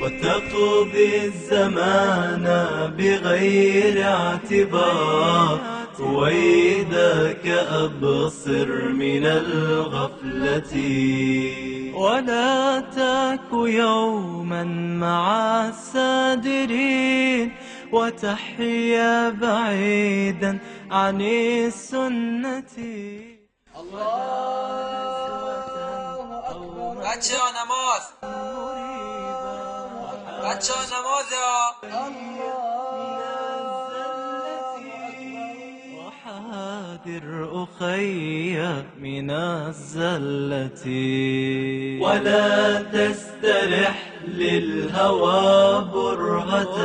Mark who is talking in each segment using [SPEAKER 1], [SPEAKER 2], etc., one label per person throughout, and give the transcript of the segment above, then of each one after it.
[SPEAKER 1] وتقضي الزمان بغير اعتبار، رويدك أبصر من الغفلة. ولا تك يوما مع السادرين، وتحيا بعيدا عن السنة.
[SPEAKER 2] بچه ها نماز، بچه ها نماز
[SPEAKER 1] وحاذر أخي من الزلة، ولا تسترح للهوى برهة.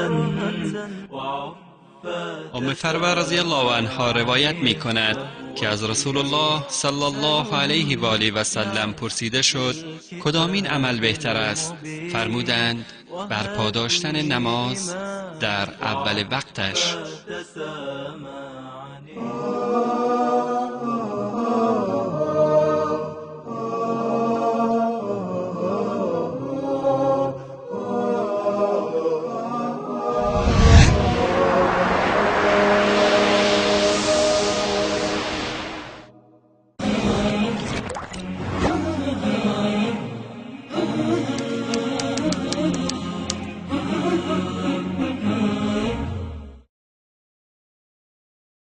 [SPEAKER 3] فروه رضی الله عنها روایت می کند که از رسول الله صلی الله علیه و آله و سلم پرسیده شد کدامین عمل بهتر است؟ فرمودند برپا داشتن نماز در اول وقتش.